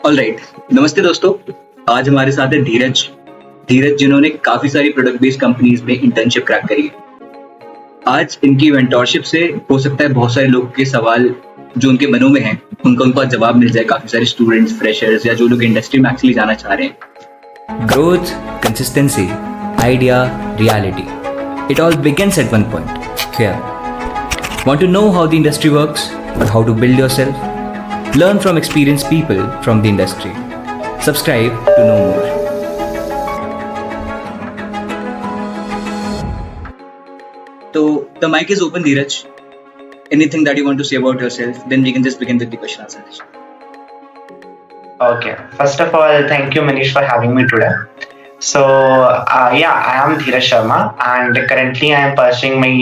Alright, नमस्ते दोस्तों। आज हमारे साथ है धीरज जिन्होंने काफी सारी प्रोडक्ट बेस्ड कंपनीज में इंटर्नशिप क्रैक करी है। आज इनकी मेंटोरशिप से हो सकता है बहुत सारे लोग के सवाल जो उनके मनों में हैं उनका जवाब मिल जाए। काफी सारे स्टूडेंट्स, फ्रेशर्स या जो लोग इंडस्ट्री में एक्चुअली जाना चाह रहे हैं। Growth, consistency, idea, reality. It all begins at one point. Here. Want to know how the industry works or how to build yourself? Learn from experienced people from the industry. Subscribe to know more. So the mic is open, Dheeraj. Anything that you want to say about yourself? Then we can just begin with the question answer session. Okay. First of all, thank you, Manish, for having me today. So, I am Dheeraj Sharma, and currently I am pursuing my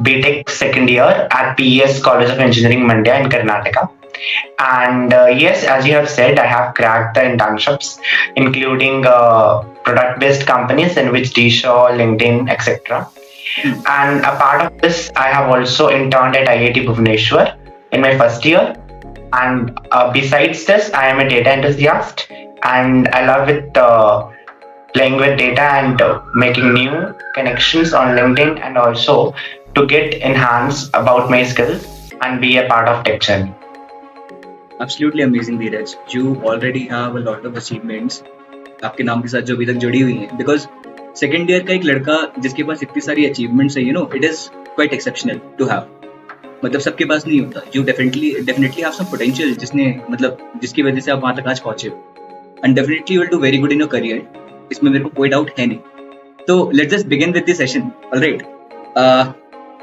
BTech second year at PES College of Engineering, Mandya in Karnataka. And yes, as you have said, I have cracked the internships, including product-based companies in which Dshaw, LinkedIn, etc. And a part of this, I have also interned at IIT Bhubaneswar in my first year. And besides this, I am a data enthusiast, and I love it playing with data and making new connections on LinkedIn, and also to get enhanced about my skills and be a part of tech journey. Absolutely amazing, Dheeraj. You already have a lot of achievements आपके नाम के साथ जो अभी तक जुड़ी हुई हैं। Because सेकेंड ईयर का एक लड़का जिसके पास इतनी सारी अचीवमेंट्स है, it is quite exceptional to have. मतलब सबके पास नहीं होता। You definitely have some potential जिसकी वजह से आप वहाँ तक आज पहुंचे हो, and definitely you will do very good in your career. इसमें मेरे को कोई डाउट है नहीं। तो let's just begin with the session. All right.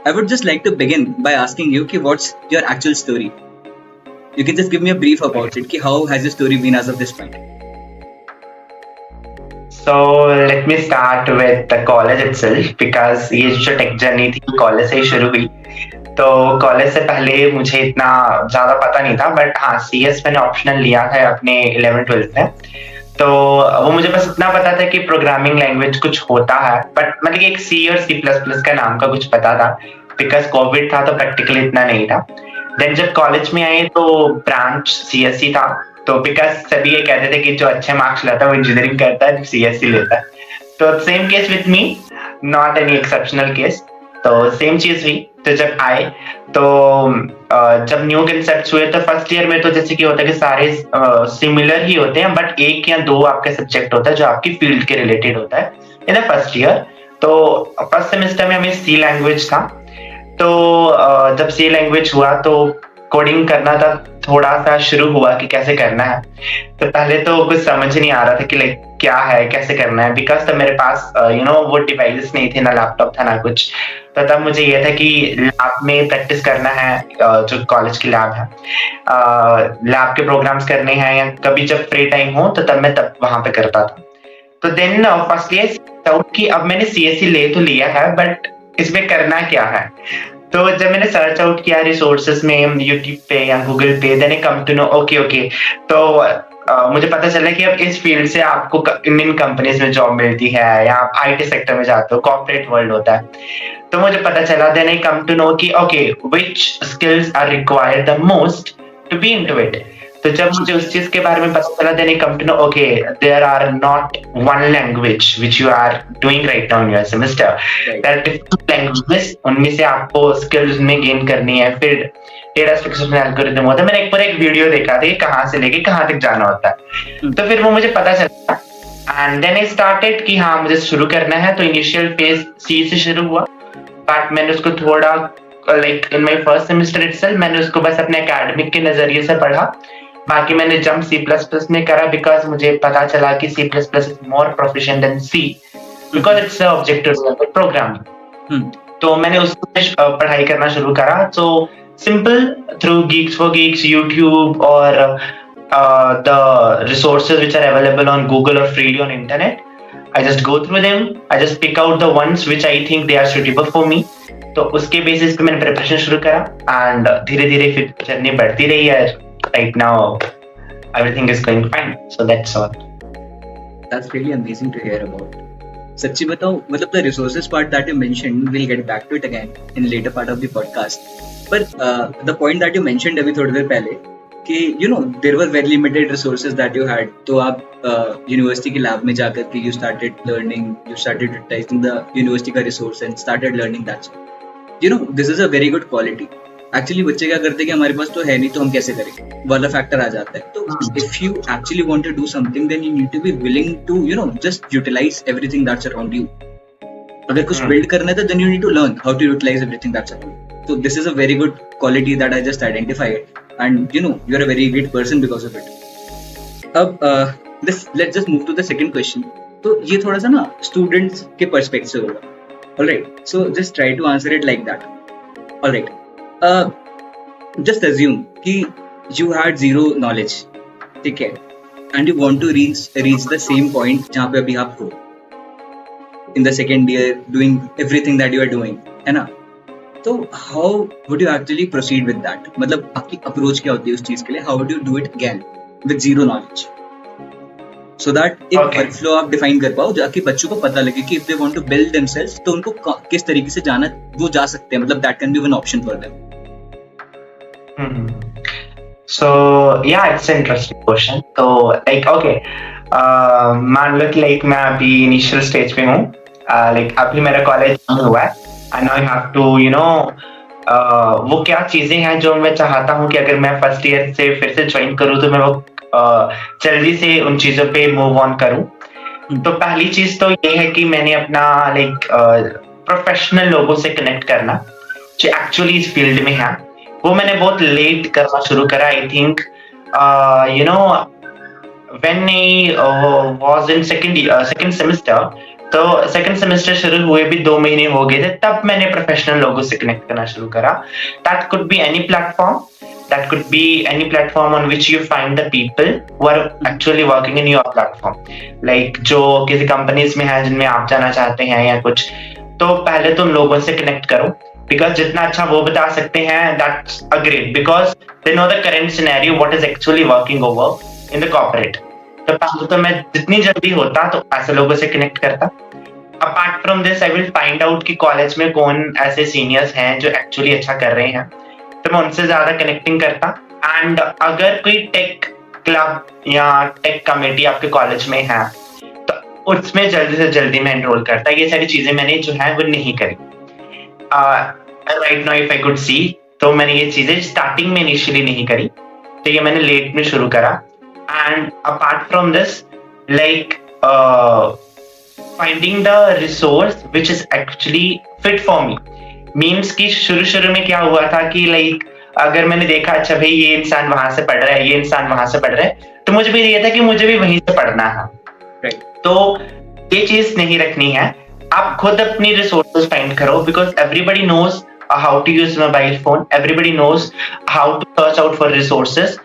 I would just like to begin by asking you कि what's your actual story? You can just give me a brief about it. How has your story been as of this point? So let me start with the college itself, because ये जो take journey थी college से ही शुरू हुई। तो college से पहले मुझे इतना ज़्यादा पता नहीं था, बट हाँ, CS मैंने ऑप्शनल लिया है अपने 11th-12th में। तो वो मुझे बस इतना पता था कि प्रोग्रामिंग लैंग्वेज कुछ होता है, बट मतलब एक C और C++ का नाम का कुछ पता था, बिकॉज कोविड था तो प्रैक्टिकली इतना नहीं था। देन जब कॉलेज में आए तो ब्रांच CSE था, तो बिकॉज सभी ये कहते थे कि जो अच्छे मार्क्स लाता है वो इंजीनियरिंग करता है, CSE लेता है। तो same case with me, not any exceptional case. तो सेम चीज हुई। तो जब आए तो जब न्यू कंसेप्ट्स हुए तो फर्स्ट ईयर में तो जैसे कि होता है कि सारे सिमिलर ही होते हैं, बट एक या दो आपका सब्जेक्ट होता है जो आपकी फील्ड के रिलेटेड होता है इन द फर्स्ट ईयर। तो फर्स्ट सेमेस्टर में हमें C लैंग्वेज था। तो जब C लैंग्वेज हुआ तो कोडिंग करना था, थोड़ा सा शुरू हुआ कि कैसे करना है। तो पहले तो कुछ समझ नहीं आ रहा था कि लाइक क्या है, कैसे करना है, बिकॉज तब मेरे पास वो डिवाइसेस नहीं थे, ना लैपटॉप था ना कुछ। तो तब मुझे ये था कि लैब में प्रैक्टिस करना है, जो कॉलेज की लैब है, लैब के प्रोग्राम्स करने हैं, या कभी जब फ्री टाइम हो तो तब मैं वहां पे करता था। तो देन फर्स्ट ईयर कि अब मैंने CSE ले तो लिया है, बट इसमें करना क्या है। तो जब मैंने सर्च आउट किया रिसोर्सेज में यूट्यूब पे या गूगल पे, then I come to know okay तो मुझे पता चला कि अब इस फील्ड से आपको इंडियन कंपनीज में जॉब मिलती है, या आप IT सेक्टर में जाते हो, कॉर्पोरेट वर्ल्ड होता है। तो मुझे पता चला, then I come to know कि okay which skills are required the most to be into it. तो जब मुझे उस चीज के बारे में पता चला, then I come to know okay there are not one language which you are doing right now in your semester, there are different languages, उनमें से आपको स्किल्स में गेन करनी है। फिर डेटा स्ट्रक्चर एल्गोरिथम होता है। मैंने एक वीडियो देखा था कहाँ से लेके कहाँ तक जाना होता है। तो फिर वो मुझे पता चला, एंड देन आई स्टार्टेड कि हाँ मुझे शुरू करना है। तो इनिशियल फेज C से शुरू हुआ, बट मैंने उसको थोड़ा like in my first semester itself मैंने उसको बस अपने एकेडमिक के नजरिए से पढ़ा। बाकी मैंने जंप C++ में करा, बिकॉज मुझे पता चला कि C++ is more proficient than C, because it's object oriented programming. तो मैंने उसमें पढ़ाई करना शुरू करा। तो simple through Geeks for Geeks, YouTube, और the resources which are available on Google or freely on internet, I just go through them. I just pick out the ones which I think they are suitable for me. तो उसके basis पे मैंने preparation शुरू करा, and धीरे धीरे फिर journey बढ़ती रही है। Right now everything is going fine, so that's all. That's really amazing to hear about. सच्ची बताओ, मतलब the resources part that you mentioned, we'll get back to it again in later part of the podcast. But the point that you mentioned अभी थोड़ी देर पहले, कि you know there were very limited resources that you had, तो आप university के lab में जाकर के you started learning, you started utilizing the university का resource and started learning that. You know this is a very good quality. Actually बच्चे क्या करते हैं कि हमारे पास तो है नहीं तो हम कैसे करें वाला फैक्टर आ जाता है। तो if you actually want to do something then you need to be willing to you know just utilize everything that's around you. अगर कुछ बिल्ड करना है तो then you need to learn how to utilize everything that's around. So this is a very good quality that I just identified, and you know you're a very great person because of it. अब let's just move to the second question. तो ये थोड़ा सा ना students के perspective से होगा. Alright, so just try to answer it like that. Alright, just assume कि you had zero knowledge, ठीक है, and you want to reach the same point जहाँ पे अभी आप हो in the second year doing everything that you are doing, है ना? तो how would you actually proceed with that? मतलब आपकी अप्रोच क्या होती है उस चीज के लिए? How would you do it again with zero knowledge? So that एक वर्कफ्लो आप डिफाइन कर पाओ ताकि बच्चों को पता लगे कि if they want to build themselves तो उनको किस तरीके से जाना वो जा सकते हैं, मतलब that can be one option for them. So yeah, it's an interesting question. तो like okay, मान लो कि like मैं अभी initial stage पे हूँ, like अभी मेरा कॉलेज हुआ है and now I have to you know वो क्या चीजें हैं जो मैं चाहता हूँ कि अगर मैं फर्स्ट ईयर से फिर से ज्वाइन करूँ तो मैं वो जल्दी से उन चीजों पे मूव ऑन करूँ। तो पहली चीज तो ये है कि मैंने अपना लाइक प्रोफेशनल लोगों से कनेक्ट करना जो एक्चुअली इस फील्ड में है वो मैंने बहुत लेट करना शुरू करा। I think you know when I was in second semester, तो सेकंड सेमेस्टर शुरू हुए भी 2 महीने हो गए थे तब मैंने प्रोफेशनल लोगों से कनेक्ट करना शुरू करा। That could be any platform, that could be any platform on which you find the people who are actually working in your platform, like जो किसी कंपनीज में है जिनमें आप जाना चाहते हैं या कुछ। तो पहले तुम लोगों से कनेक्ट करो बिकॉज जितना अच्छा वो बता सकते हैं that's a great, because they know the current scenario what is actually working over in the corporate. तो पहले तो मैं जितनी जल्दी होता तो ऐसे लोगों से कनेक्ट करता। Apart from this I will find out कि कॉलेज में कौन ऐसे सीनियर्स हैं जो एक्चुअली अच्छा कर रहे हैं, तो मैं उनसे ज्यादा कनेक्टिंग करता। एंड अगर कोई टेक क्लब या टेक कमेटी आपके कॉलेज में है तो उसमें जल्दी से जल्दी मैं एनरोल करता। ये सारी चीजें मैंने जो है वो नहीं करी। Right now if I could see, तो मैंने ये चीजें स्टार्टिंग में इनिशियली नहीं करी, तो ये मैंने लेट में शुरू करा। And apart from this like finding the resource which is actually fit for me means कि शुरू में क्या हुआ था कि like अगर मैंने देखा अच्छा भाई ये इंसान वहां से पढ़ रहा है, ये इंसान वहां से पढ़ रहा है, तो मुझे भी ये था कि मुझे भी वहीं से पढ़ना है। right. तो ये चीज नहीं रखनी है, आप खुद अपनी रिसोर्सेज फाइंड करो because everybody knows how to use mobile phone, everybody knows how to search out for resources.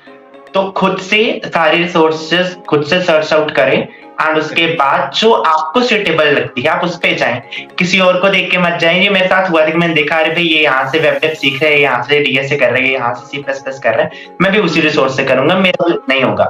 तो खुद से सारी रिसोर्सेज खुद से सर्च आउट करें एंड उसके बाद जो आपको सुटेबल लगती है आप उस पे जाएं। किसी और को देख के मत जाएं। ये मेरे साथ हुआ था कि मैंने देखा अरे भाई ये यहाँ से वेब डेव सीख रहे हैं, यहाँ से डीएसए कर रहे हैं, यहाँ से C++ कर रहे हैं, मैं भी उसी रिसोर्स से करूंगा, मेरा नहीं होगा।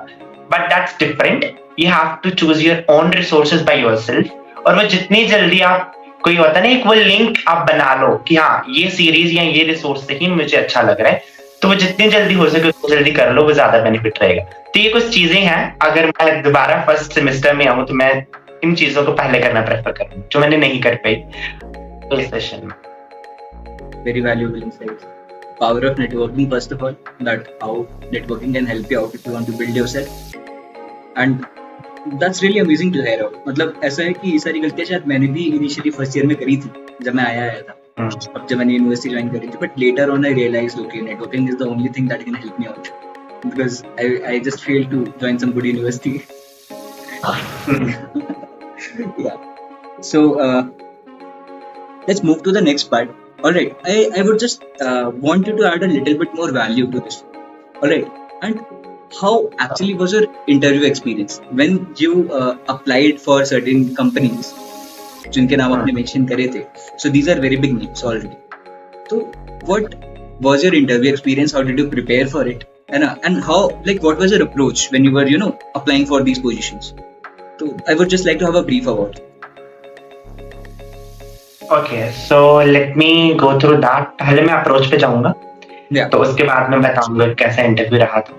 But that's different, you have to choose your own resources by yourself. और वो जितनी जल्दी आप कोई होता है ना एक वो लिंक आप बना लो कि हाँ ये सीरीज या ये रिसोर्स से ही मुझे अच्छा लग रहा है, तो वो जितनी जल्दी हो सके उतनी जल्दी कर लो, वो ज्यादा बेनिफिट रहेगा। तो ये कुछ चीजें हैं, अगर मैं दोबारा फर्स्ट सेमेस्टर में आऊँ तो मैं इन चीजों को पहले करना प्रेफर करूँ जो मैंने नहीं कर पाई इस सेशन में। Very valuable insights. Power of networking first of all, that how networking can help you out if you want to build yourself, and that's really amazing to hear out. मतलब ऐसा है कि ये सारी गलतियाँ शायद मैंने भी इनिशियली फर्स्ट ईयर में करी थी जब मैं आया था, अब जब मैंने यूनिवर्सिटी ज्वाइन करी थी, but later on I realised okay networking is the only thing that can help me out because I just failed to join some good university. Yeah. So let's move to the next part. All right. I would just want you to add a little bit more value to this. All right. And how actually was your interview experience when you applied for certain companies जिनके नाम आपने mention करे थे? So these are very big names already. So what was your interview experience? How did you prepare for it? And how, like, what was your approach when you were, you know, applying for these positions? So I would just like to have a brief about it. Okay, so let me go through that. पहले मैं approach पे जाऊंगा, तो उसके बाद मैं बताऊंगा कैसा इंटरव्यू रहा था।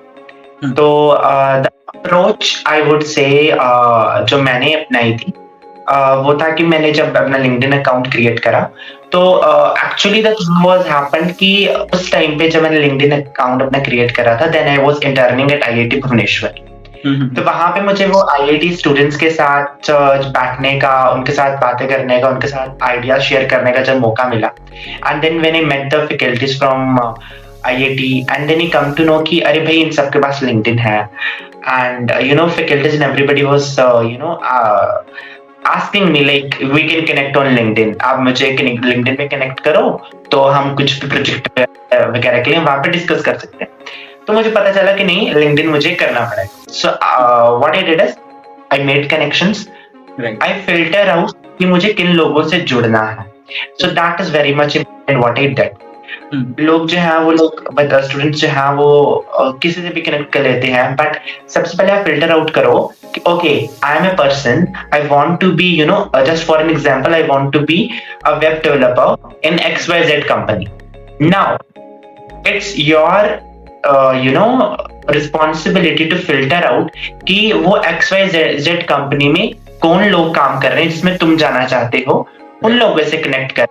तो the approach I would say जो मैंने अपनाई थी वो था कि मैंने जब अपना लिंक्डइन अकाउंट क्रिएट करा तो actually the thing was happened कि उस टाइम पे जब मैंने लिंक्डइन अकाउंट अपना क्रिएट करा था then I was interning at IIT Bhubaneswar. तो वहां पे मुझे वो आईआईटी स्टूडेंट्स के साथ बैठने का, उनके साथ बातें करने का, उनके साथ आइडियाज शेयर करने का जब मौका मिला and then when I met the faculties from IIT and then I come to know कि अरे भाई इन सबके पास लिंक्डइन है and you know faculties and everybody was you know asking me like we can connect on LinkedIn, आप मुझे LinkedIn में कनेक्ट करो तो हम कुछ भी प्रोजेक्ट वगैरह के लिए वहां पे डिस्कस कर सकते हैं। तो मुझे पता चला कि नहीं LinkedIn मुझे करना पड़ेगा। So what I did is I made connections, I filter out कि मुझे किन लोगों से जुड़ना है। So that is very much important what I did. लोग जो है वो लोग स्टूडेंट्स जो है वो किसी से भी कनेक्ट कर लेते हैं बट सबसे पहले आप फिल्टर आउट करो कि okay I am a person, I want to be you know just for an example I want to be a web developer in XYZ company. Now it's your you know responsibility to filter out कि वो XYZ company में कौन लोग काम कर रहे हैं जिसमें तुम जाना चाहते हो, उन लोगों से कनेक्ट कर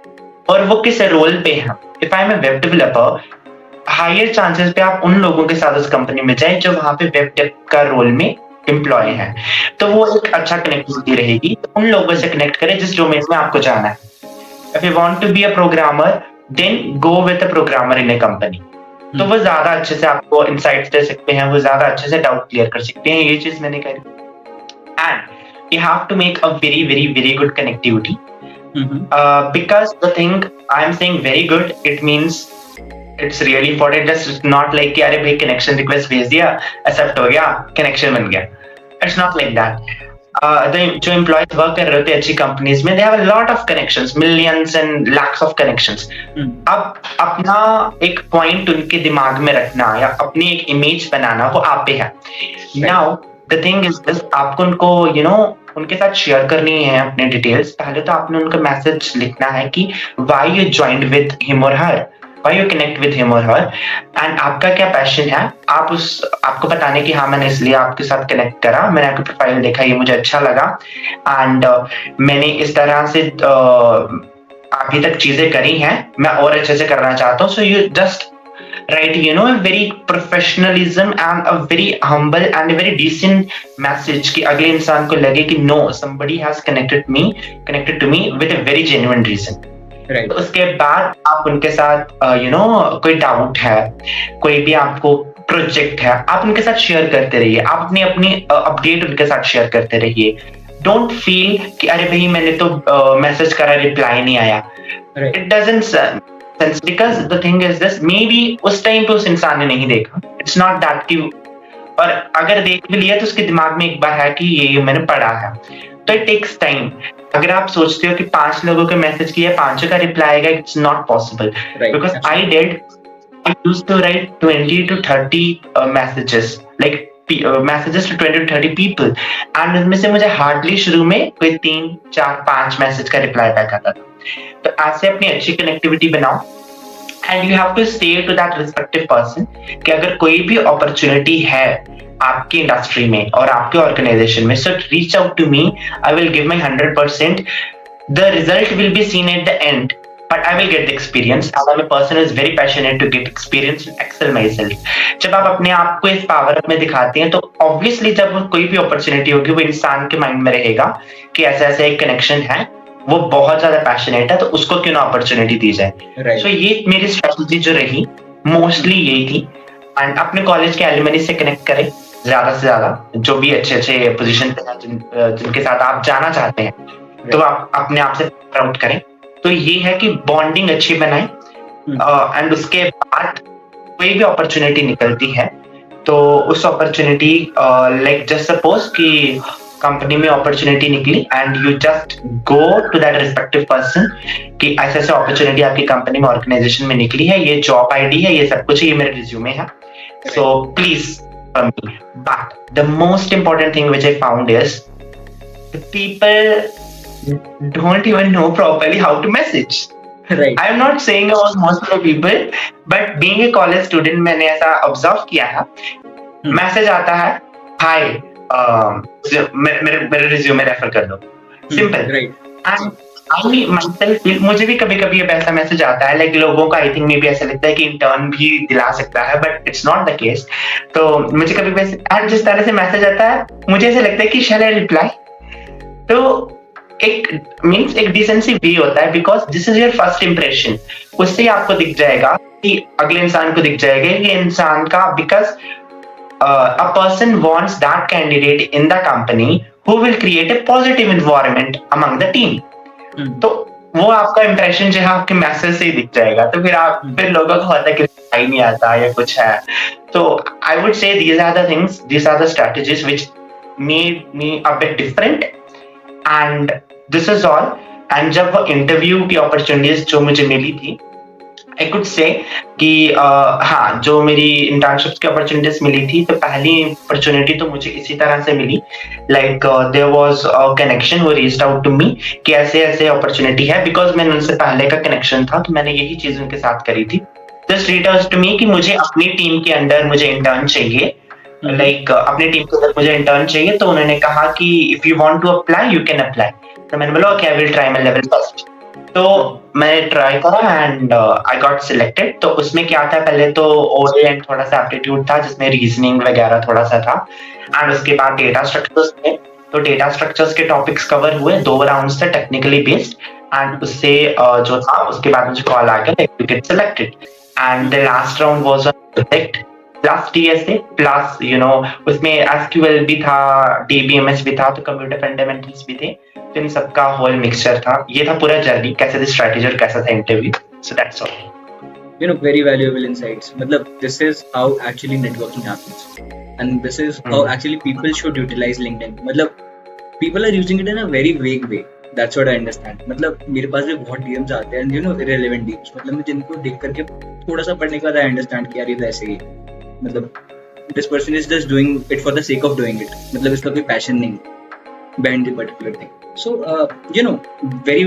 और वो किस रोल पे है। If I am a web developer, higher chances पे आप उन लोगों के साथ उस कंपनी में जाए जो वहां पे वेब डेव का रोल में एम्प्लॉय है, तो वो एक अच्छा कनेक्टिविटी रहेगी। तो उन लोगों से कनेक्ट करें जिस डोमेन में आपको जाना है। If you want to be a programmer then go with a programmer in a company, तो वो ज्यादा अच्छे से आपको इनसाइट्स दे सकते हैं, वो ज्यादा अच्छे से डाउट क्लियर कर सकते हैं। ये चीज मैंने करी and you have to make a very very very good connectivity. Because the thing I'm saying very good, it means it's really important. Just not like कि अरे भाई connection request भेज दिया, accept हो गया, connection बन गया. It's not like that. जो employees work कर रहे होते हैं अच्छी companies में, they have a lot of connections, millions and lakhs of connections. अब अपना एक point उनके दिमाग में रखना या अपनी एक image बनाना वो आप पे है. Now the thing is this, आपको उनको you know उनके साथ शेयर करनी है अपने डिटेल्स। पहले तो आपने उनका मैसेज लिखना है कि why you joined with him और her, why you connect with him और हर एंड आपका क्या पैशन है। आपको बताने की हाँ मैंने इसलिए आपके साथ कनेक्ट करा, मैंने आपकी प्रोफाइल देखा, ये मुझे अच्छा लगा एंड मैंने इस तरह से अभी तक चीजें करी हैं, मैं और अच्छे से करना चाहता हूँ। So you just write you know a very professionalism and a very humble and a very decent message कि अगले इंसान को लगे कि no somebody has connected to me with a very genuine reason. Right. तो उसके बाद आप उनके साथ you know कोई डाउट है, कोई भी आपको प्रोजेक्ट है, आप उनके साथ शेयर करते रहिए, आप अपनी अपडेट उनके साथ शेयर करते रहिए। डोंट फील कि अरे भाई मैंने तो मैसेज करा रिप्लाई नहीं आया। It doesn't sense because the thing is this, maybe उस टाइम पे उस इंसान ने नहीं देखा, it's not that कि, और अगर देख भी लिया तो उसके दिमाग में एक बार है कि ये मैंने पढ़ा है, तो it takes time. अगर आप सोचते हो कि 5 लोगों के मैसेज किया 5 का रिप्लाई आएगा, it's not possible. Right. Because I used to write 20 to 30 messages, like messages to 20 to 30 people, and उनमें से मुझे हार्डली शुरू में कोई 3, 4, 5 मैसेज का रिप्लाई बैक आता था। तो ऐसे अपनी अच्छी कनेक्टिविटी बनाओ एंड यू हैव टू से टू दैट रिस्पेक्टिव पर्सन कि अगर कोई भी अपॉर्चुनिटी है आपकी इंडस्ट्री में और आपके ऑर्गेनाइजेशन में, so reach out to me, I will give my 100%. The result will be seen at the end but I will get the experience and I'm a person who is very passionate to get experience and excel myself. जब आप अपने आप को इस power में दिखाते हैं तो ऑब्वियसली जब कोई भी अपॉर्चुनिटी होगी वो इंसान के माइंड में रहेगा कि ऐसा ऐसा एक कनेक्शन है, वो बहुत ज्यादा पैशनेट है, तो उसको क्यों ना अपॉर्चुनिटी दी जाए। सो ये मेरी स्ट्रेटजी जो रही मोस्टली यही थी। एंड अपने कॉलेज के एलुमनी से कनेक्ट करें ज्यादा से ज्यादा, जो भी अच्छे अच्छे पोजीशन पे हैं जिनके साथ आप जाना चाहते हैं, तो आप अपने आप से आउट करें। तो ये है कि बॉन्डिंग अच्छी बनाएं एंड उसके बाद कोई भी अपॉर्चुनिटी निकलती है तो उस अपॉर्चुनिटी लाइक जस्ट सपोज कि कंपनी में अपॉर्चुनिटी निकली and you just go to that respective person कि ऐसे ऐसे अपॉर्चुनिटी आपकी कंपनी में ऑर्गेनाइजेशन में निकली है, ये जॉब आईडी है, ये सब कुछ है, ये मेरे रिज्यूमे है, so please but the most important thing which I found is the people don't even know properly how to message. Right. I'm not saying about most of the people, but being a college student मैंने ऐसा observe किया है message आता है, हाय मेरे resume refer कर दो, simple. Right. मुझे भी कभी कभी ऐसा मैसेज आता है, लाइक लोगों का आई थिंक मे भी ऐसा लगता है कि इंटर्न भी दिला सकता है, but it's not the case. तो मुझे कभी जिस तरह से मैसेज आता है, मुझे ऐसा लगता है कि शैल आई रिप्लाई। तो एक डिसेंसी भी होता है, because this is your first impression. उससे ही आपको दिख जाएगा कि अगले इंसान को दिख जाएगा कि इंसान का, because a person wants that candidate in the company who will create a positive environment among the team. तो वो आपका इंप्रेशन जो है आपके मैसेज से ही दिख जाएगा। तो फिर लोगों को होता है कि रिप्लाई नहीं आता या कुछ है। तो I would say these are the things, these are the strategies which made me a bit different, and this is all. and जब वो इंटरव्यू की अपॉर्चुनिटीज जो मुझे मिली थी, आई कुड से कि हाँ, जो मेरी इंटर्नशिप की अपॉर्चुनिटीज मिली थी, तो पहली अपॉर्चुनिटी तो मुझे इसी तरह से मिली, like there was a connection who reached out to me कि ऐसे ऐसे अपॉर्चुनिटी है, बिकॉज मैंने उनसे पहले का कनेक्शन था, तो मैंने यही चीज उनके साथ करी थी। Just reach out to me कि मुझे अपनी टीम के अंदर मुझे इंटर्न चाहिए, लाइक अपनी टीम के अंदर मुझे इंटर्न चाहिए। तो उन्होंने कहा कि if you want to apply you can apply. तो मैंने बोला okay, I will try my level first. तो मैंने ट्राई करा एंड आई गॉट सिलेक्टेड। तो उसमें क्या था, पहले तो ओरल एंड थोड़ा सा एप्टीट्यूड था, जिसमें रीजनिंग वगैरह थोड़ा सा था, एंड उसके बाद डेटा स्ट्रक्चर्स थे। तो डेटा स्ट्रक्चर्स के टॉपिक्स कवर हुए, 2 राउंड्स थे टेक्निकली बेस्ड, एंड उससे जो था उसके बाद मुझे कॉल आ गया you get selected, and the last round was a project plus TSA plus उसमें एसक्यूएल भी था, डीबीएमएस भी था, तो कंप्यूटर फंडामेंटल्स भी थे। तो इन सबका होल मिक्सचर था। ये था पूरा जर्नी, कैसे थी स्ट्रेटजी और कैसा था interview. So that's all. Very valuable insights. मतलब this is how actually networking happens, and this is how actually people should utilize LinkedIn. मतलब people are using it in a very vague way. That's what I understand. मतलब मेरे पास भी बहुत DMs आते हैं, irrelevant DMs. मतलब मैं जिनको देख करके थोड़ा सा पढ़ने के बाद I understand कि यार ये तो ऐसे ही, मतलब this person is just doing it for the sake of doing it. मतलब इसका कोई passion नहीं behind the particular thing. So very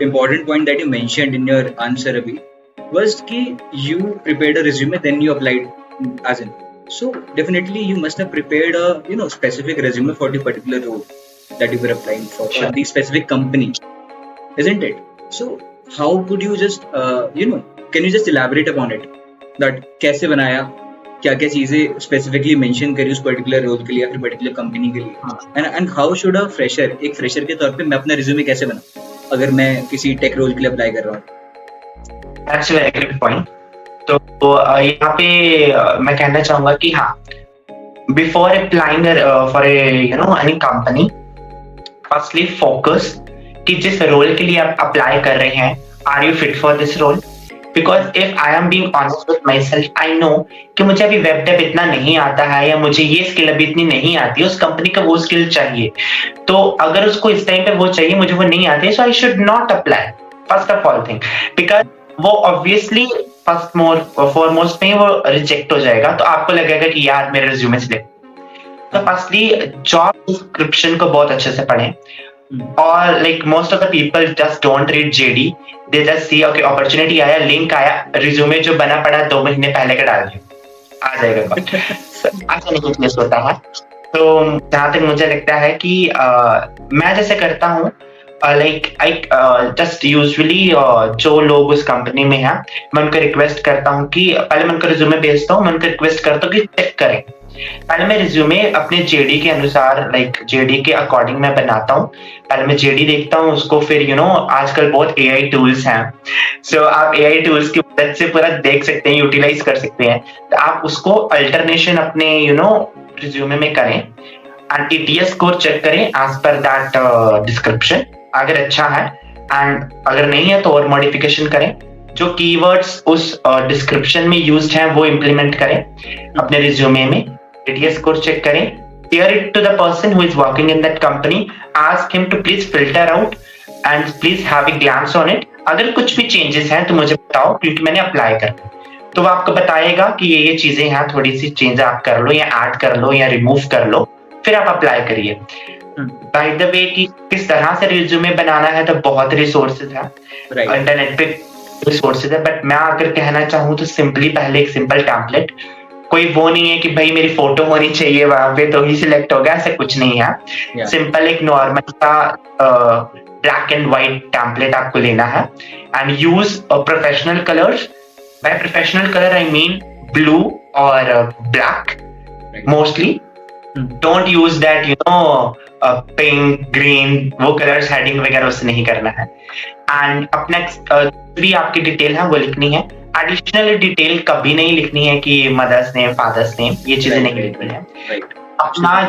important point that you mentioned in your answer Abhi was कि you prepared a resume then you applied as in. So definitely you must have prepared a specific resume for the particular role that you were applying for, or the specific company, isn't it? So how could you just can you just elaborate upon it, that कैसे बनाया, क्या क्या चीजें specifically mention करी उस particular role के लिए या फिर पर्टिकुलर कंपनी के लिए, and how should a fresher, एक फ्रेशर के तौर पे मैं अपना रिज्यूमे कैसे बनाऊं अगर मैं किसी टेक रोल के लिए अप्लाई कर रहा हूँ? That's a very good point. तो यहाँ पे मैं कहना चाहूंगा कि हाँ, before applying for any company, firstly focus कि जिस रोल के लिए आप अप्लाई कर रहे हैं, are you fit for this role? Because if I am being honest with my self, I know कि मुझे अभी वेब डेव इतना नहीं आता है, या मुझे ये स्किल अभी इतनी नहीं आती है, उस कंपनी का वो स्किल चाहिए। तो अगर उसको इस टाइम पे वो चाहिए, मुझे वो नहीं आती है, so I should not apply first of all thing, because वो ऑब्वियसली फॉरमोस्ट में वो रिजेक्ट हो जाएगा। तो आपको लगेगा कि यार मेरे रिज्यूमे से। तो फर्स्टली जॉब डिस्क्रिप्शन को बहुत अच्छे से पढ़ें, और like most of the people just don't read JD, they just see okay opportunity आया, लिंक आया, रिज्यूमे जो बना पड़ा 2 महीने पहले का डाल दिया, आ जाएगा। ऐसा नहीं कुछ होता है। तो जहां तक मुझे लगता है कि मैं जैसे करता हूँ, लाइक आई जस्ट यूजुअली जो लोग उस कंपनी में हैं, मैं उनको रिक्वेस्ट करता हूँ कि पहले मैं उनको रिज्यूमे भेजता हूँ, मैं उनको रिक्वेस्ट करता हूँ कि चेक करें। पहले मैं रिज्यूमे अपने जेडी के अनुसार, लाइक जेडी के अकॉर्डिंग मैं बनाता हूँ। पहले मैं जेडी देखता हूँ उसको, फिर आजकल बहुत एआई टूल्स हैं, सो आप एआई टूल्स की मदद से पूरा देख सकते हैं, यूटिलाइज कर सकते हैं। तो आप उसको अल्टरनेशन अपने रिज्यूमे में करें, एंड ETS स्कोर चेक करें एज पर दैट डिस्क्रिप्शन, अगर अच्छा है, एंड अगर नहीं है तो और मॉडिफिकेशन करें। जो कीवर्ड्स उस डिस्क्रिप्शन में यूज्ड हैं वो इंप्लीमेंट करें अपने रिज्यूमे में। ETS स्कोर चेक करें, share it to the person who is working in that company, ask him to please filter out and please have a glance on it। अगर कुछ भी चेंजेस हैं तो मुझे बताओ, क्योंकि मैंने अप्लाई करना, तो वो आपको बताएगा कि ये चीजें हैं, थोड़ी सी चेंज आप कर लो या ऐड कर लो या रिमूव कर लो, फिर आप अप्लाई करिए। बाय द वे कि किस तरह से रिज्यूमे बनाना है, तो बहुत रिसोर्सेज है, इंटरनेट पे रिसोर्सेज है, बट मैं अगर कहना चाहूँ तो सिंपली पहले एक सिंपल टेम्पलेट कोई वो नहीं है कि भाई मेरी फोटो होनी चाहिए वहां पे तो ही सिलेक्ट होगा, ऐसा कुछ नहीं है. Yeah. सिंपल एक नॉर्मल सा ब्लैक एंड व्हाइट टेम्पलेट आपको लेना है and use professional colours. By professional colour I mean blue और black mostly. Don't use that pink green, वो कलर्स हेडिंग वगैरह उससे नहीं करना है. एंड अपना भी आपकी डिटेल है वो लिखनी है. एडिशनल डिटेल कभी नहीं लिखनी है कि मदर्स नेम फादर्स नेम, ये चीजें नहीं लिखनी है. अपना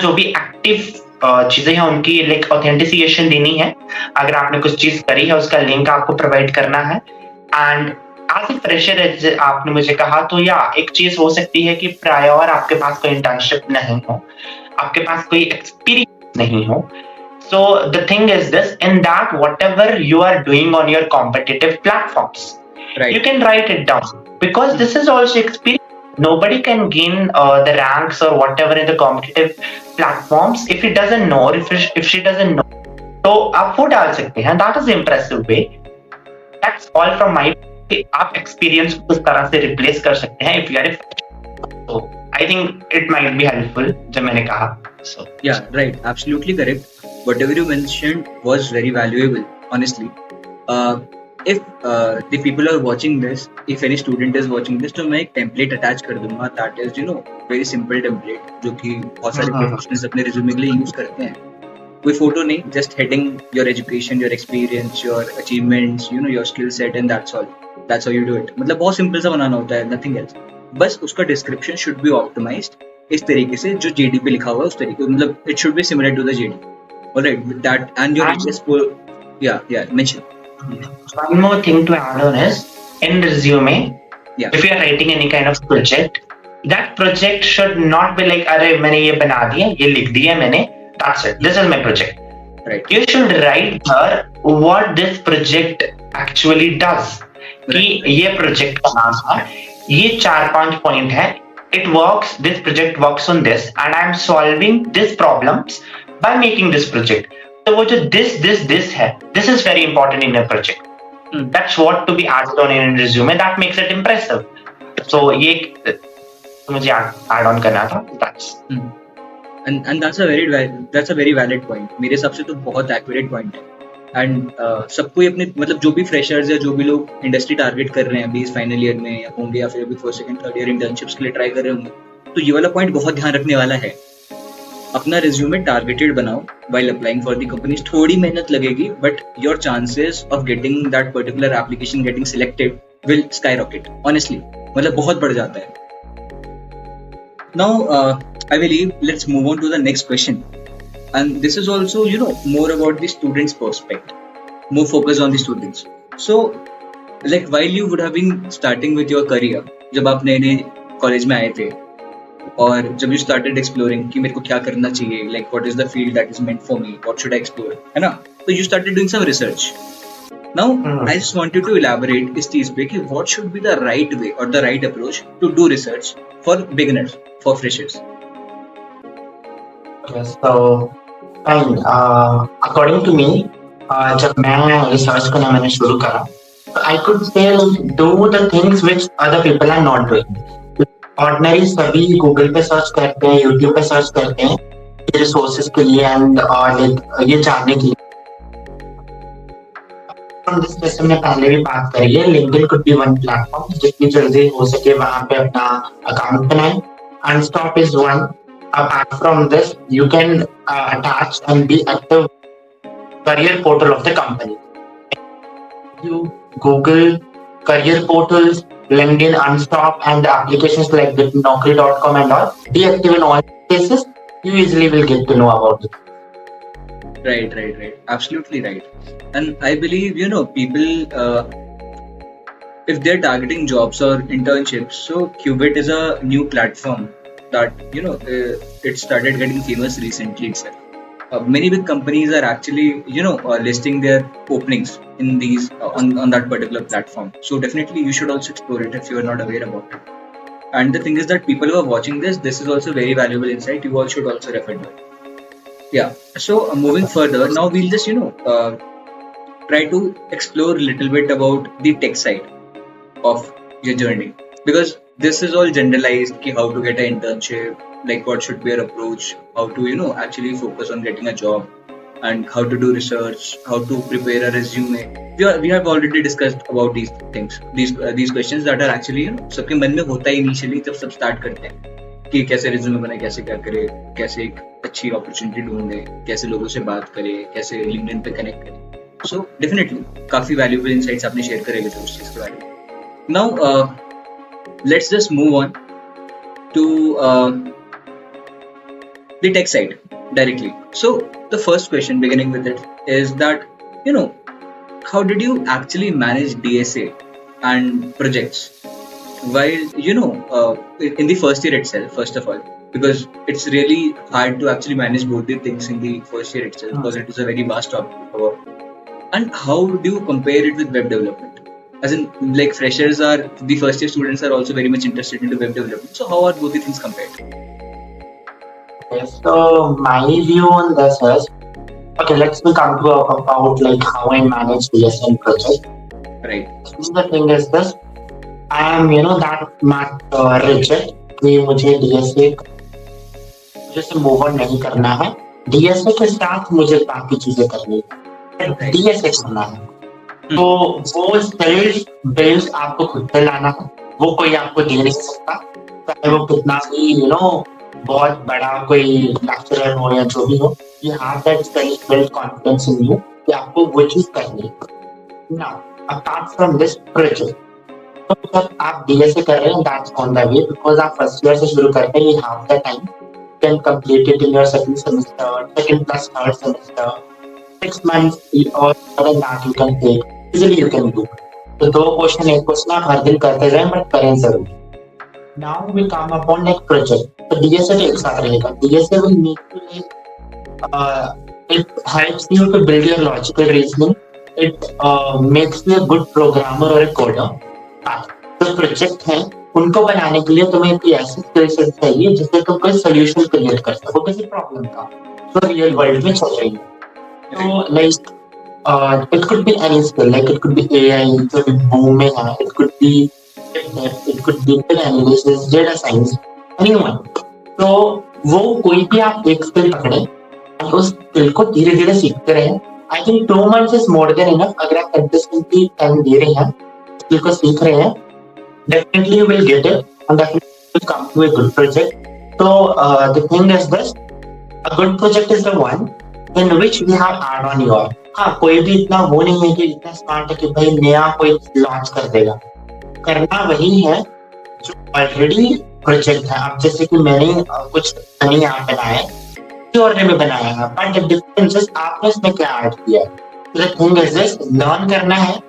जो भी एक्टिव चीजें हैं उनकी लाइक ऑथेंटिसिकेशन देनी है. अगर आपने कुछ चीज करी है उसका लिंक आपको प्रोवाइड करना है. एंड एज ए फ्रेशर आपने मुझे कहा तो या एक चीज हो सकती है कि प्रायर आपके पास कोई इंटर्नशिप नहीं हो, आपके पास कोई एक्सपीरियंस नहीं हो. So the thing is this, in that whatever you are doing on your competitive platforms, Right. you can write it down because this is also experience. Nobody can gain the ranks or whatever in the competitive platforms if he doesn't know or if she doesn't know. तो आप वो डाल सकते हैं. That is the impressive way. That's all from my. आप experience को उस तरह से replace कर सकते हैं if you are a fresher. So I think it might be helpful जो मैंने कहा. So Yeah, right. Absolutely correct. Whatever you mentioned was very valuable, honestly. If the people are watching this, if any student is watching this, तो मैं एक template attach कर दूंगा. That is, very simple template जो कि बहुत सारे professionals अपने resume के लिए use करते हैं. कोई photo नहीं, just heading your education, your experience, your achievements, your skill set, and that's all. That's how you do it. मतलब बहुत simple सा बनाना होता है, nothing else. बस उसका description should be optimized इस तरीके से जो JD पे लिखा हुआ है उस तरीके, मतलब it should be similar to the JD. Alright, with that and your mention. One more thing to add on is in resume, if you are writing any kind of project, that project should not be like अरे मैंने ये बना दिया, ये लिख दिया मैंने, that's it, this is my project. Right. You should write here what this project actually does. कि ये project का नाम है, ये 4-5 point है. It works, this project works on this and I am solving this problems by making this project. So वो जो this है, this is very important in a project. That's what to be added on in a resume. That makes it impressive. So ये मुझे add on करना था. That's. And that's a very valid point. मेरे हिसाब से तो बहुत accurate point है. And सबको अपने मतलब जो भी freshers या जो भी लोग इंडस्ट्री टारगेट कर रहे हैं अभी इस फाइनल ईयर में होंगे या फिर अभी first second third year internships के लिए ट्राई कर रहे होंगे, तो ये वाला पॉइंट बहुत ध्यान रखने वाला है. अपना रिज्यूमे टारगेटेड बनाओ while applying for the companies. थोड़ी मेहनत लगेगी but your chances of getting that particular application getting selected will skyrocket. Honestly, मतलब बहुत बढ़ जाता है. Now I believe let's move on to the next question. And this is also, more about the students' perspective, more focus on the students. So, like while you would have been starting with your career, जब आप नए college में आए थे और जब you started exploring कि मेरे को क्या करना चाहिए, like what is the field that is meant for me, what should I explore, है ना? तो you started doing some research. Now, I just want you to elaborate इस चीज पे कि what should be the right way or the right approach to do research for beginners, for freshers. So, according to me, जब मैं research करना मैंने शुरू करा, I could say do the things which other people are not doing. Ordinary सभी Google पे search करते हैं, YouTube पे सर्च करते हैं रिसोर्सेज के लिए एंड ये जानने के लिए. हमने पहले भी बात करी है, LinkedIn could be one platform जितनी जल्दी हो सके वहाँ पे अपना अकाउंट बनाएं. Unstop is one. Apart from this, you can attach and be active career portal of the company. You Google career portals, LinkedIn, Unstop, and applications like Naukri.com and all. Be active in all cases. You easily will get to know about it. Right. Absolutely right. And I believe, people, if they're targeting jobs or internships, so Qubit is a new platform that, it started getting famous recently itself. Many big companies are actually, listing their openings in these on that particular platform. So definitely you should also explore it if you are not aware about it. And the thing is that people who are watching this is also very valuable insight. You all should also refer to it. Yeah. So moving further, now we'll just, try to explore a little bit about the tech side of your journey. because this is all generalized ki how to get an internship, like what should be your approach, how to actually focus on getting a job, and how to do research, how to prepare a resume. We have already discussed about these things, these questions that are actually सबके मन में होता है initially जब सब start करते हैं कि कैसे रिज्यूमे बनाए, कैसे क्या करे, कैसे एक अच्छी अपॉर्चुनिटी ढूंढे, कैसे लोगों से बात करे, कैसे लिंक्डइन पे कनेक्ट करे. सो डेफिनेटली काफी वैल्यूएबल इनसाइट्स आपने शेयर करे हुए थे उस चीज के बारे में. Now let's just move on to the tech side directly. So the first question beginning with it is that how did you actually manage DSA and projects while in the first year itself, first of all, because it's really hard to actually manage both the things in the first year itself because it is a very vast topic to cover. And how do you compare it with web development? As in, like, freshers are, the first year students are also very much interested into web development, so how are both the things compared? Okay, so my view on this is, okay, let's come to about like how I manage DSA project. Right. The thing is this, I am that much rigid कि मुझे DSA जैसे move on नहीं करना है. DSA के साथ मुझे बाकी चीजें करनी है, DSA करना है. तो वो स्किल्स बेस आपको खुद से लाना है, वो कोई आपको दे नहीं सकता, चाहे वो कितना भी बहुत बड़ा कोई लेक्चरर हो या जो भी हो. You have that self build confidence in you कि आपको वो चीज करनी है. Now apart from this project, तो जब आप DSA कर रहे हैं, that's on the way, because आप फर्स्ट ईयर से शुरू करते हैं, you have the time, can complete it in your second semester, second plus third semester, 6 months और that you can take easily, you can do. तो 2 question, एक question आप हर दिन करते जाएं, बट करें जरूर. Now we come upon like project. So DSA एक साथ रहेगा. DSA will make you it helps you to build your logical reasoning. It makes you a good programmer or a coder. जो प्रोजेक्ट हैं उनको बनाने के लिए तुम्हें कोई ऐसी स्किल सेट चाहिए जिससे तुम कोई सोल्यूशन क्रिएट कर सको किसी प्रॉब्लम का जो रियल वर्ल्ड में चल रही है. तो like it could be any skill, like it could be AI जो बूम में है, it could be data analysis, data science, anyone. तो वो कोई भी आप एक स्किल पकड़े और उस स्किल को धीरे धीरे सीखते रहे. I think 2 months is more than enough. अगर आप कंसिस्टेंटली टाइम दे रहे हैं, स्किल को सीख रहे हैं, definitely you will get it and definitely will come to a good project. So the thing is this, a good project is the one in which we have add on your. हाँ, कोई भी इतना वो नहीं है कि इतना smart है कि भाई नया कोई लॉन्च कर देगा. करना वही है जो ऑलरेडी प्रोजेक्ट है. अब जैसे कि मैंने कुछ नई ऐप बनाए जो ऑलरेडी बनाया है, बट द डिफरेंस इज आपने इसमें क्या ऐड किया है. The thing is this, learn करना है,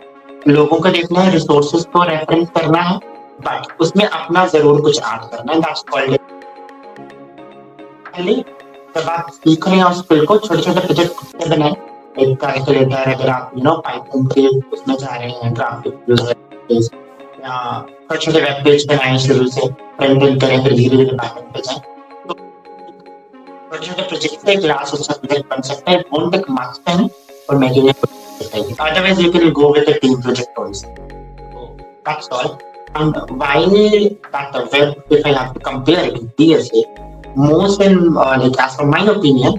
लोगों को देखना है, रिसोर्सेज को रेफरेंस करना है, बट उसमें अपना जरूर कुछ ऐड करना है. दैट्स कॉल्ड पहले जब आप सीख रहे हैं उस स्किल को, छोटे छोटे प्रोजेक्ट खुद से बनाए. एक कैलकुलेटर, अगर आप पाइथन के उसमें जा रहे हैं, ग्राफिक यूजर या छोटे वेब पेज बनाए शुरू से, फ्रंट एंड करें, फिर धीरे धीरे बैक एंड पे जाएं. तो छोटे छोटे प्रोजेक्ट से क्लास अच्छा प्रोजेक्ट बन सकता है. It won't take much time for making it. Otherwise you can go with a team project also. That's all. And while that web, if I have to compare it with DSA, most in like as for my opinion,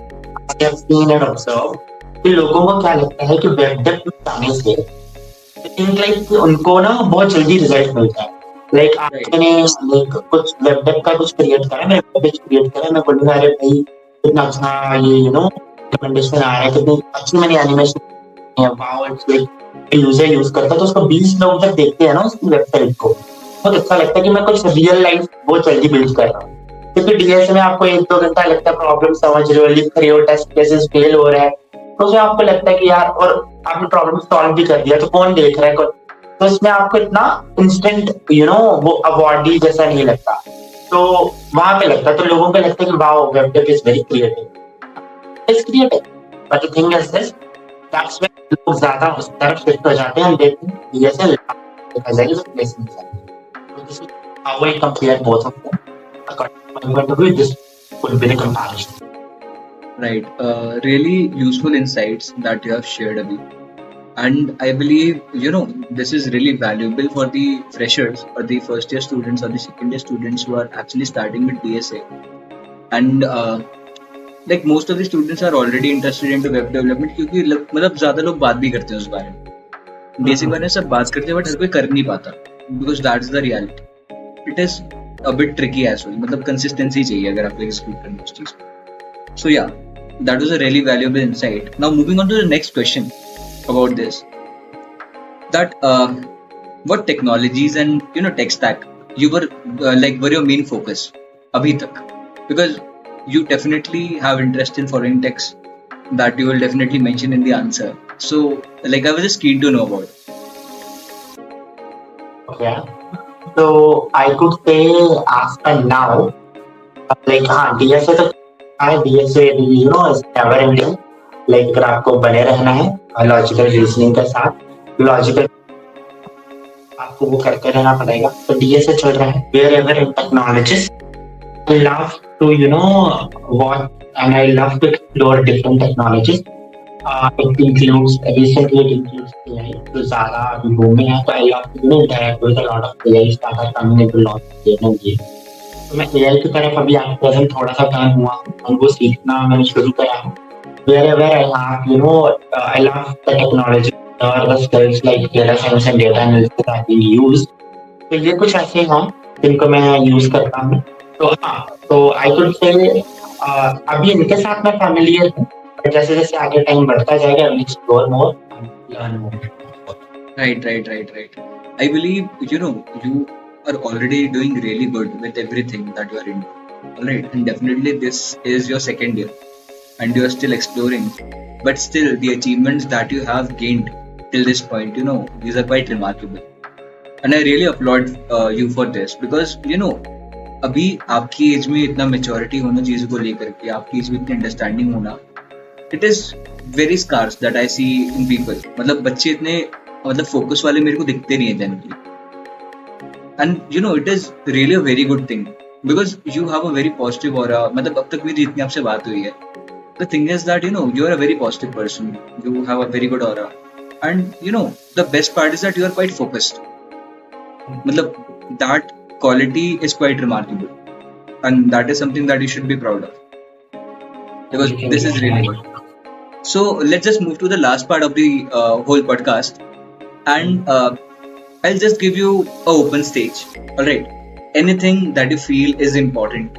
I have seen and observed कि लोगों को क्या लगता है कि web dev जाने से think like उनको ना बहुत जल्दी रिजल्ट मिलता है. लाइक आपने लाइक कुछ वेब डेव का कुछ क्रिएट करा, मैं वेब पेज क्रिएट करा, मैं बोलूंगा अरे भाई कितना अच्छा ये रिकमेंडेशन आ रहा है, कितनी अच्छी मैंने एनिमेशन है, wow it's like user use करता है. तो उसको 20 लोग जब देखते हैं ना उसकी वेबसाइट को, बहुत अच्छा लगता है कि मैं कुछ रियल लाइफ बहुत जल्दी बिल्ड कर रहा हूँ. क्योंकि DSA में आपको 1-2 घंटा लगता है, प्रॉब्लम समझ रहे हो, लिख रहे हो, टेस्ट केसेस फेल हो रहा है, तो उसमें आपको लगता है कि यार, और आपने प्रॉब्लम सॉल्व भी कर दिया तो कौन देख रहा है. तो इसमें आपको इतना इंस्टेंट वो अवार्डी जैसा नहीं लगता. तो वहां पे लगता है, तो लोगों को लगता है कि wow web dev is very creative. It's creative, but the thing is this, that's when लोग ज्यादा उस तरफ शिफ्ट हो जाते हैं and they think DSA as a replacement. So this is how I compare both of them. According to my point of view, this would be the comparison. Right. Really useful insights that you have shared, Abhi. And I believe, this is really valuable for the freshers or the first year students or the second year students who are actually starting with DSA. And like most of the students are already interested into web development, क्योंकि मतलब ज्यादा लोग बात भी करते हैं उस बारे में, बेसिक बारे में सब बात करते हैं, बट हर कोई कर नहीं पाता, because that's the reality. It is a bit tricky as well, मतलब कंसिस्टेंसी चाहिए अगर आपको एग्जीक्यूट करना उस चीज को. सो या, that was a really valuable insight. Now moving on to the next question about this, that what technologies and tech stack you were were your main focus abhi tak, because you definitely have interest in foreign techs that you will definitely mention in the answer. So like I was just keen to know about it. Okay. So I could say after now, like DSA तो DSA is never ending. Like अगर आपको बने रहना है logical reasoning के साथ, logical आपको वो करते रहना पड़ेगा. तो DSA चल रहा है. Wherever in technologies, I love to watch and I love to explore different technologies. It includes recently it includes AI. तो ज़्यादा अभी booming है, तो I love to interact with a lot of AIs that are coming into launch. तो मैं AI की तरफ अभी at present थोड़ा सा टर्न हुआ और वो सीखना मैंने शुरू करा है. Wherever I have, I love the technology or the skills like data science and data analysis that we use. तो ये कुछ ऐसे हैं जिनको मैं यूज करता हूँ. तो I could say अभी इनके साथ मैं familiar हूँ, but जैसे जैसे आगे टाइम बढ़ता जाएगा I will explore more and learn more. Right. I believe you are already doing really good with everything that you are into. Alright, and definitely this is your second year and you are still exploring. But still, the achievements that you have gained till this point, these are quite remarkable. And I really applaud you for this, because अभी आपकी as में इतना maturity होना चीजों को लेकर के, आपकी एज में इतनी अंडरस्टैंडिंग होना, it is very scarce that I see in people. मतलब बच्चे इतने फोकस वाले मेरे को दिखते नहीं है generally. And it is really a very good thing, because you have a very positive aura. मतलब अब तक मेरी जितनी आपसे बात हुई है, the thing is that you are a very positive person, you have a very good aura, and the best part is that you are quite focused. मतलब that quality is quite remarkable, and that is something that you should be proud of, because this is really good. So let's just move to the last part of the whole podcast, and I'll just give you a open stage. All right, anything that you feel is important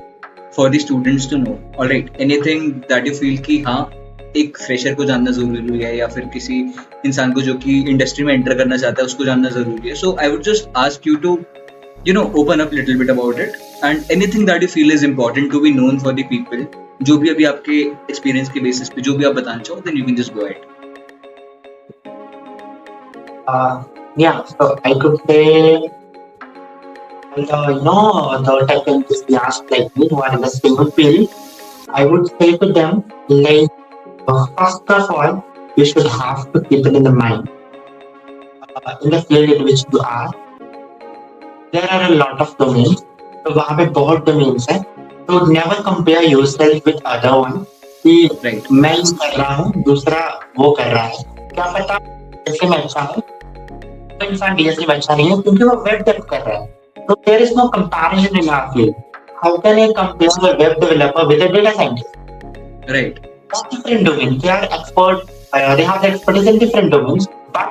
for the students to know. All right, anything that you feel कि हाँ एक fresher को जानना जरूरी है, या फिर किसी इंसान को जो कि इंडस्ट्री में एंटर करना चाहता है उसको जानना जरूरी है. So I would just ask you to open up little bit about it, and anything that you feel is important to be known for the people, जो भी अभी आपके एक्सपीरियंस के बेसिस पे जो भी आप बताना चाहो, then you can just go ahead. Yeah, so I could say the tech enthusiasts like me who are in the same field, I would say to them, like, first of all, you should have to keep it in the mind. In the field in which you are, there are a lot of domains. तो वहाँ पे बहुत domains हैं. So never compare yourself with other one. कि मैं ये कर रहा हूँ, दूसरा वो कर रहा है. क्या पता जैसे मैं अच्छा हूँ, तो इंसान DSA में अच्छा नहीं है क्योंकि वो वेब डेव कर रहा है. So there is no comparison in our field. How can I compare a web developer with a data scientist? Right. That's different domains. They are expert. They have the expertise in different domains, but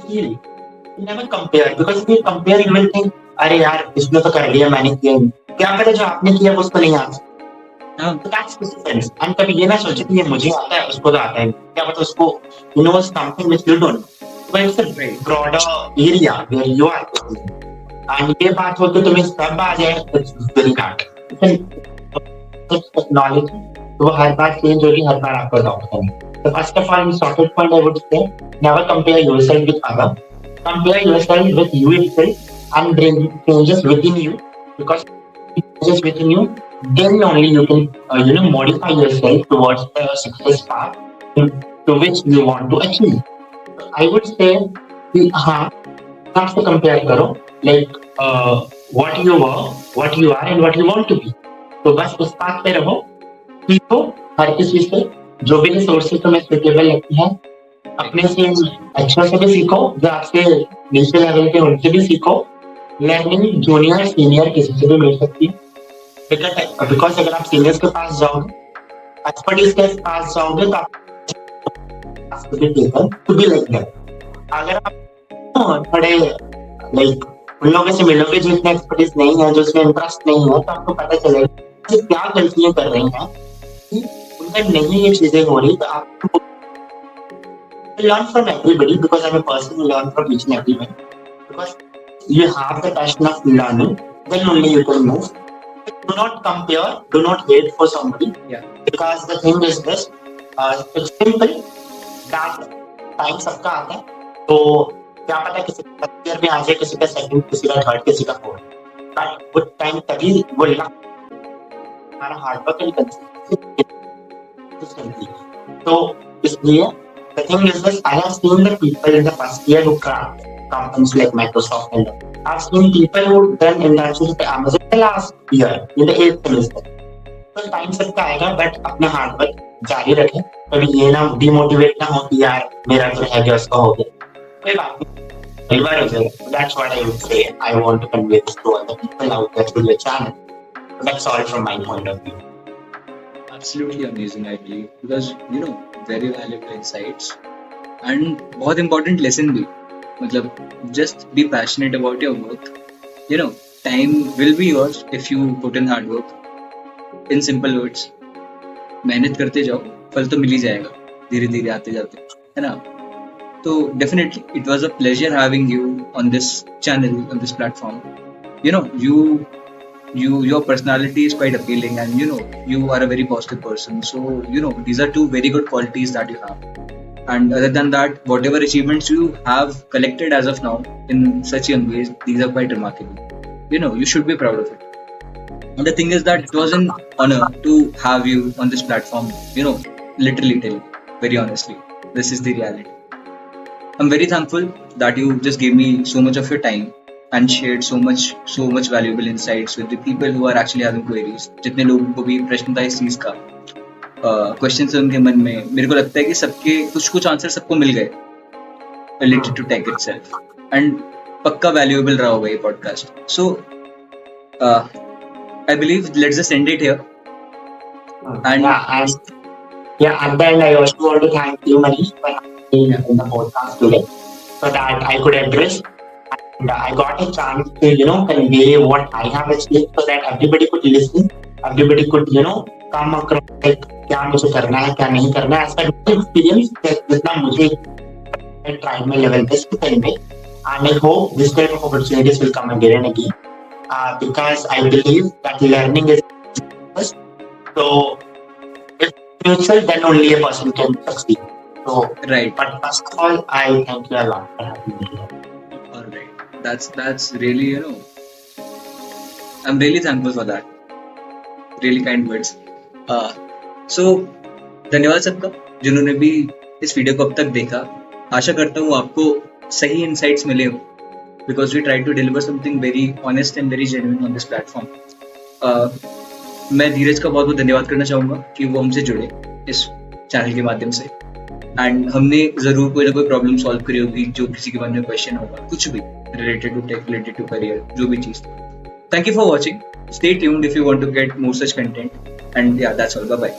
really. Never compare, because if you compare you will think अरे यार इसने तो कर लिया मैंने किया नहीं, क्या पता जो आपने किया वो उसको नहीं आता. So that's the difference. And कभी ये ना सोचे कि ये मुझे आता है उसको तो आता है, क्या पता उसको something which you don't. But it's a broader area where you are. And ये बात हो तो तुम्हें सब आ जाए, it's very hard. Technology वो हर बार चेंज होगी, हर बार आपको अडॉप्ट करना. So first of all, in starting point I would say never compare yourself with others. Compare yourself with you itself and bring changes within you, because changes within you, then only you can modify yourself towards the success path to which you want to achieve. So I would say not to compare करो, like what you were, what you are and what you want to be. तो बस उस path पे रहो, सीखो हर किसी से, जो भी रिसोर्सेज तुम्हें सुटेबल लगती है अपने से अच्छों से भी सीखो, जो आपसे नीचे लेवल के उनसे भी सीखो। लर्निंग जूनियर सीनियर किसी से भी मिल सकती है, बिकॉज अगर आप सीनियर्स के पास जाओगे, एक्सपर्टीज के पास जाओगे तो आप to be like them. अगर आप थोड़े लाइक उन लोगों से मिलोगे जो इतने एक्सपर्टीज नहीं है, जो इसमें इंटरेस्ट नहीं है, तो आपको पता चलेगा कि क्या गलतियां कर रही हैं, उनका नहीं ये चीजें हो रही। तो आपको learn from everybody, because I'm a person who learn from each and everyone, because you have the passion of learning, then only you can move. Do not compare, do not hate for somebody. Yeah. Because the thing is this, it's simple that time सबका आता है, तो क्या पता किसी का first year में आ जाए, किसी का सेकंड, किसी का थर्ड, किसी का फोर्थ, बट वो टाइम तभी वो हमारा हार्ड वर्क एंड कंसिस्टेंसी। तो इसलिए the thing is this, I have seen the people in the first year who cracked companies like Microsoft, and I've seen people who done internships at Amazon the last year in the 8th semester. तो time सबका आएगा, but अपना hard work जारी रखें। कभी ये ना demotivate ना हो कि यार मेरा तो है गया, उसका हो गया, कोई बात नहीं, कई बार हो जाएगा। That's what I would say. I want to convey this to other people out there through your channel. That's all from my point of view. Absolutely amazing, I believe, because very valuable insights and बहुत important lesson भी, मतलब just be passionate about your work. Time will be yours if you put in hard work. In simple words, मेहनत करते जाओ, फल तो मिल ही जाएगा धीरे धीरे आते जाते, है ना? तो definitely it was a pleasure having you on this channel, on this platform. Your personality is quite appealing, and you are a very positive person, so these are two very good qualities that you have. And other than that, whatever achievements you have collected as of now in such young age, these are quite remarkable. You should be proud of it. And the thing is that it was an honor to have you on this platform. Literally tell you, very honestly, this is the reality. I'm very thankful that you just gave me so much of your time and shared so much valuable insights with the people who are actually having queries. जितने लोगों को भी प्रश्न था इस चीज का, question से उनके मन में, मेरे को लगता है कि सबके कुछ आंसर सबको मिल गए related to tech itself, and पक्का valuable रहा होगा ये podcast. So I believe let's just end it here. And at the end I also want to thank you, Manish, for being in the podcast today, so that I could address and I got a chance to convey what I have achieved, so that everybody could listen, everybody could come across like क्या मुझे करना है, क्या नहीं करना है, ऐसा experience जितना मुझे ट्राइड में लेवल पे स्पेशल में. And I hope this type of opportunities will come again and again, because I believe that learning is first. So if mutual, then only a person can succeed. So right. But first of all, I thank you a lot for having me here. All right. That's really I'm really thankful for that. Really kind words. So धन्यवाद सबका जिन्होंने भी इस video को अब तक देखा. आशा करता हूँ आपको सही इंसाइट्स मिले हो, because we try to deliver something very honest and very genuine on this platform. मैं धीरज का बहुत बहुत धन्यवाद करना चाहूँगा कि वो हमसे जुड़े इस चैनल के माध्यम से, एंड हमने ज़रूर कोई ना कोई प्रॉब्लम सॉल्व करी होगी, जो किसी के मन में क्वेश्चन होगा, कुछ भी related to tech, related to career, जो भी चीज़. Thank you for watching. Stay tuned if you want to get more such content, and yeah, that's all. Bye bye.